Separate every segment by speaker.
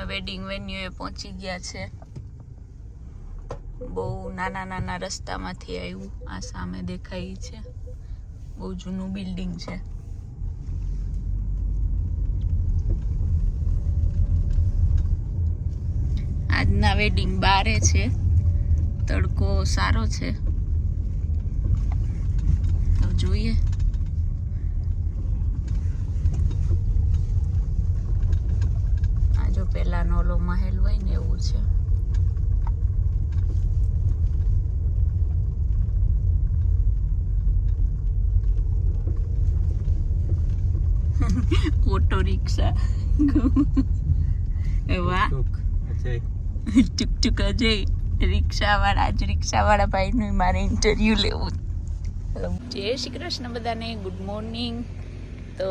Speaker 1: Wedding વેન્યુએ પહોંચી ગયા છે. બહુ નાના નાના રસ્તામાંથી આવ્યું. આ સામે દેખાય છે બહુ જૂનું બિલ્ડિંગ છે. આજના વેડિંગ બારે છે. તડકો સારો છે તો જોઈએ. આ જો પેલાનો ઓલો મહેલ હોય ને એવું છે. ઓટો રિક્ષા વાહ ટુક ટુક અજય રિક્ષાવાળા ભાઈનું મારે ઇન્ટરવ્યુ લેવું. જય શ્રી કૃષ્ણ બધાને, ગુડ મોર્નિંગ. તો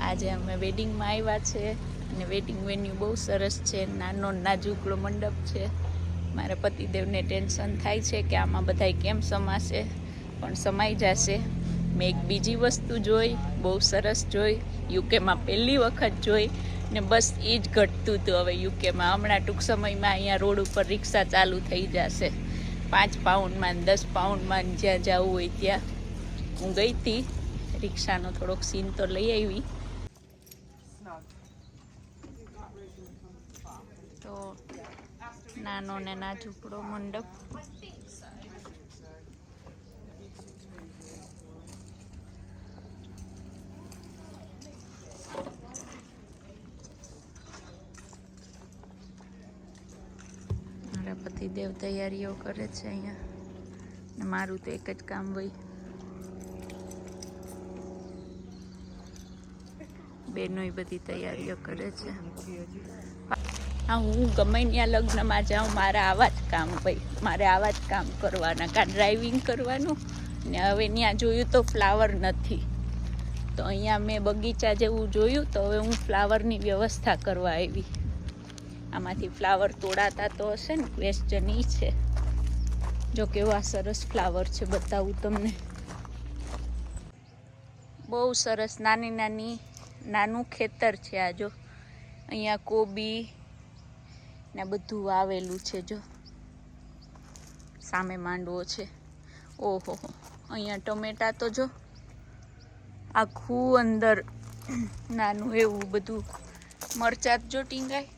Speaker 1: આજે અમે વેડિંગમાં આવ્યા છે અને વેડિંગ વેન્યુ બહુ સરસ છે. નાનો નાજુકડો મંડપ છે. મારા પતિદેવને ટેન્શન થાય છે કે આમાં બધા કેમ સમાશે, પણ સમાઈ જશે. મેં એક બીજી વસ્તુ જોઈ, બહુ સરસ જોઈ, યુકેમાં પહેલી વખત જોઈ ને બસ એ જ ઘટતું હતું હવે યુકેમાં. હમણાં ટૂંક સમયમાં અહીંયા રોડ ઉપર રિક્ષા ચાલુ થઈ જશે 5 પાઉન્ડમાં 10 પાઉન્ડમાં, જ્યાં જવું હોય ત્યાં. હું ગઈ હતી, રિક્ષાનો થોડોક સીન તો લઈ આવી. તો નાનો ને નાજુકડો મંડપ. પતિદેવ તૈયારીઓ કરે છે અહીંયા ને મારું તો એક જ કામ હોય. બેનોય બધી તૈયારીઓ કરે છે. હા, હું ગમે ત્યાં લગ્નમાં જાઉં, મારા આવા જ કામ ભાઈ, મારે આવા જ કામ કરવાના. કાં ડ્રાઇવિંગ કરવાનું ને હવે ત્યાં જોયું તો ફ્લાવર નથી, તો અહીંયા મેં બગીચા જેવું જોયું, તો હવે હું ફ્લાવરની વ્યવસ્થા કરવા આવી. આમાંથી ફ્લાવર તોડાતા તો હશે ને, ક્વેશ્ચન ઈ છે. જો કેવા સરસ ફ્લાવર છે, બતાવું તમને. બહુ સરસ નાનું ખેતર છે. આ જો અહીંયા કોબી ને બધું આવેલું છે. જો સામે માંડવો છે. ઓહો, અહીંયા ટમેટા તો જો આખું અંદર નાનું એવું બધું. મરચાં જો ટીંગાય.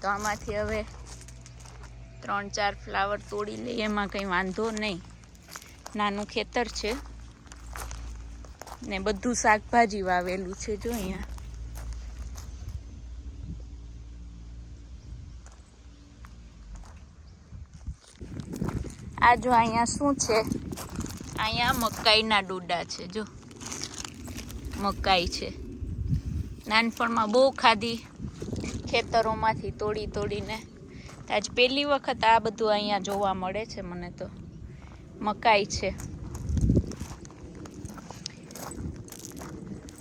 Speaker 1: તો આમાંથી હવે 3-4 ફ્લાવર તોડી લઈએ, એમાં કંઈ વાંધો નહીં. નાનું ખેતર છે ને બધું શાકભાજી વાવેલું છે. જો અહીંયા આ જો અહીંયા શું છે, અહીંયા મકાઈના ડોડા છે. જો મકાઈ છે. નાનપણમાં બહુ ખાધી, ખેતરોમાંથી તોડીને. આજ પહેલી વખત આ બધું અહીંયા જોવા મળે છે મને. તો મકાઈ છે.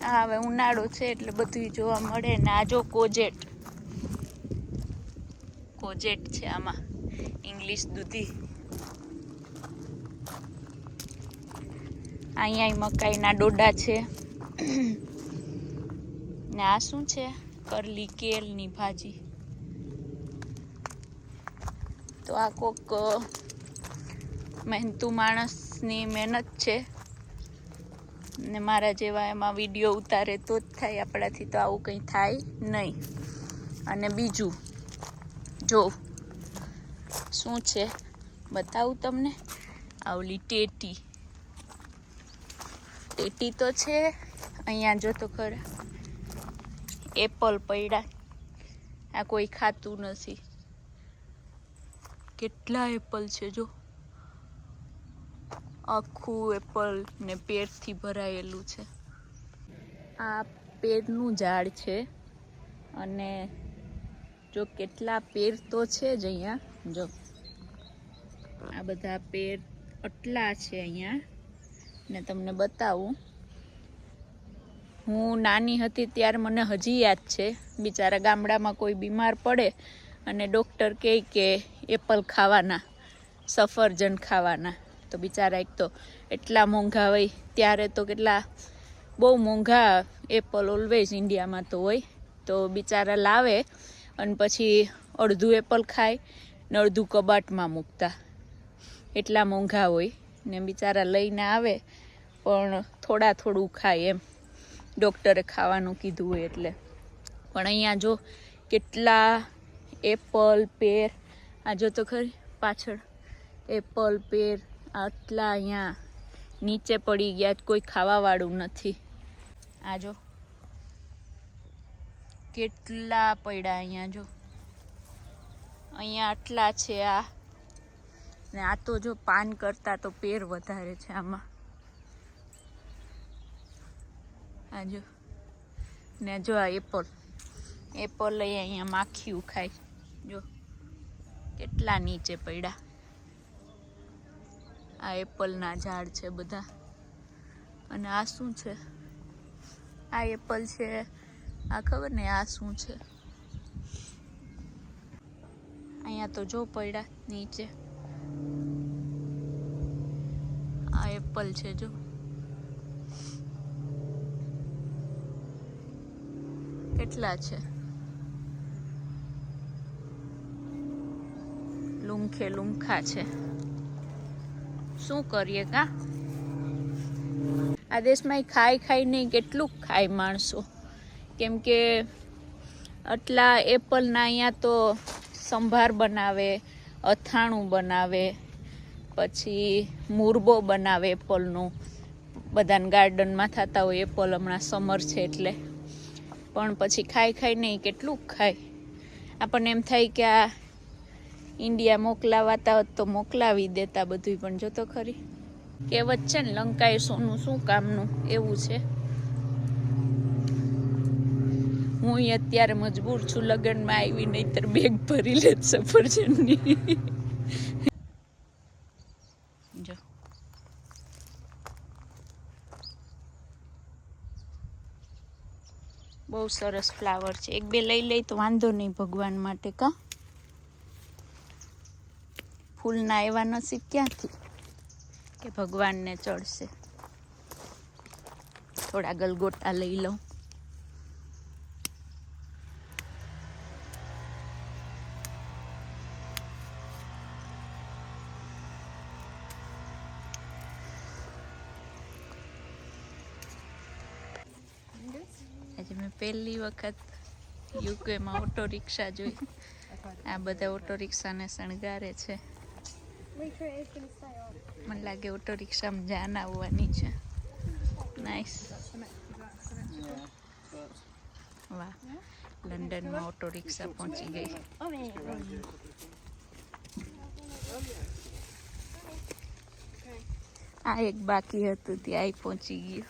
Speaker 1: હા, હવે ઉનાળો છે એટલે બધું જોવા મળે ને. આ જો કોજેટ છે આમાં, ઇંગ્લિશ દૂધી. અહીંયા મકાઈના ડોડા છે ને આ શું છે, કરલી કેળની ભાજી. તો આ કોક મહેનતુ માણસની મહેનત છે ને મારા જેવા એમાં વિડીયો ઉતારે તો જ થાય. આપણાથી તો આવું કંઈ થાય નહીં. અને બીજું જો શું છે બતાવું તમને. આવલી ટેટી તો છે અહીંયા. જો તો ખરા એપલ પડ્યા. આ કોઈ ખાતું નથી. કેટલા એપલ છે જો, આખું એપલ ને પેરથી ભરાયેલું છે. આ પેરનું ઝાડ છે અને જો કેટલા પેર તો છે જ અહીંયા. જો આ બધા પેર આટલા છે અહીંયા. ને તમને બતાવું, હું નાની હતી ત્યારે મને હજી યાદ છે, બિચારા ગામડામાં કોઈ બીમાર પડે અને ડૉક્ટર કહે કે એપલ ખાવાના, સફરજન ખાવાના, તો બિચારા એક તો એટલા મોંઘા હોય ત્યારે તો કેટલા બહુ મોંઘા એપલ ઓલવેઝ ઇન્ડિયામાં તો હોય, તો બિચારા લાવે અને પછી અડધું એપલ ખાય ને અડધું કબાટમાં મૂકતા, એટલા મોંઘા હોય ને બિચારા લઈને આવે પણ થોડું ખાય એમ, ડૉક્ટરે ખાવાનું કીધું હોય એટલે. પણ અહીંયા જો કેટલા એપલ પેર, આ જો તો ખરી પાછળ એપલ પેર આટલા અહીંયા નીચે પડી ગયા, કોઈ ખાવાવાળું નથી. આ જો કેટલા પડ્યા અહીંયા, જો અહીંયા આટલા છે આ, ને આ તો જો પાન કરતા તો પેર વધારે છે આમાં. આ જો ને જો આ એપલ લઈ અહીંયા માખીયું ખાય, જો કેટલા નીચે પડ્યા. આ એપલના ઝાડ છે બધા. અને આ શું છે? આ એપલ છે, આ ખબર ને આ શું છે. અહીંયા તો જો પડ્યા નીચે. આ એપલ છે જો, કેટલા છે, લુંખા છે. શું કરીએ કા, આ દેશમાં ખાઈ નહીં કેટલું ખાય માણસો, કેમ કે આટલા એપલના અહીંયા તો સંભાર બનાવે, અથાણું બનાવે, પછી મુરબો બનાવે એપલનું. બધાને ગાર્ડનમાં થતા હોય એપલ, હમણાં સમર છે એટલે. પણ પછી ખાઈ નહીં કેટલું ખાય. આપણને એમ થાય કે આ ઇન્ડિયા મોકલાવાતા હોત તો મોકલાવી દેતા બધું, પણ જો તો ખરી કહેવત છે ને, લંકાએ સોનું શું કામનું, એવું છે. હું અત્યારે મજબૂર છું, લગ્નમાં આવી નહીતર બેગ ભરી લેત સફરજનની. જો બહુ સરસ ફ્લાવર છે. એક બે લઈ તો વાંધો નહીં ભગવાન માટે કા. ફૂલના એવા નસીબ ક્યાંથી કે ભગવાનને ચડશે. થોડા ગલગોટા લઈ લઉં. આજે મેં પહેલી વખત યુકેમાં ઓટો રિક્ષા જોઈ. આ બધા ઓટો રિક્ષાને શણગારે છે. મને લાગે ઓટો રિક્ષામાં જાન આવવાની છે. નાઇસ. વાહ, લંડનમાં ઓટો રિક્ષા પહોંચી ગઈ. આ એક બાકી હતું, ત્યાં પહોંચી ગયું.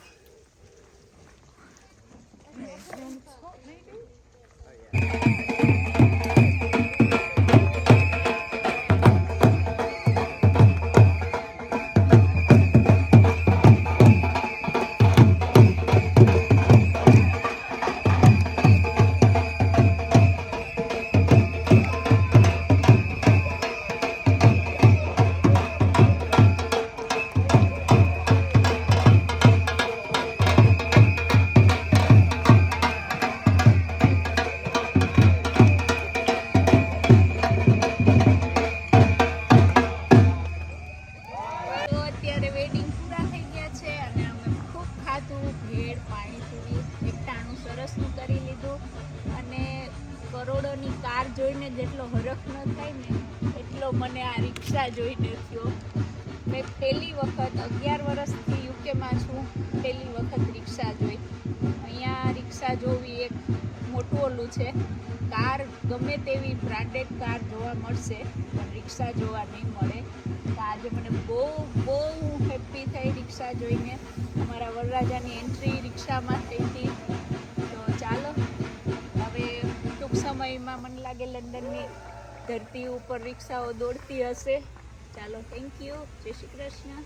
Speaker 1: કરોડોની કાર જોઈને જેટલો હરખ ન થાય ને એટલો મને આ રિક્ષા જોઈને થયો. મેં પહેલી વખત 11 વર્ષથી યુકેમાં છું, પહેલી વખત રિક્ષા જોઈ. અહીંયા રિક્ષા જોવી એક મોટું ઓલું છે. કાર ગમે તેવી બ્રાન્ડેડ કાર જોવા મળશે પણ રિક્ષા જોવા નહીં મળે. તો આજે મને બહુ હેપી થઈ રિક્ષા જોઈને. અમારા વરરાજાની એન્ટ્રી રિક્ષામાં થઈ હતી. તો ચાલો હવે ટૂંક સમયમાં મને લાગે લંડનની ધરતી ઉપર રિક્ષાઓ દોડતી હશે. ચાલો, થેન્ક યુ, જય શ્રી કૃષ્ણ.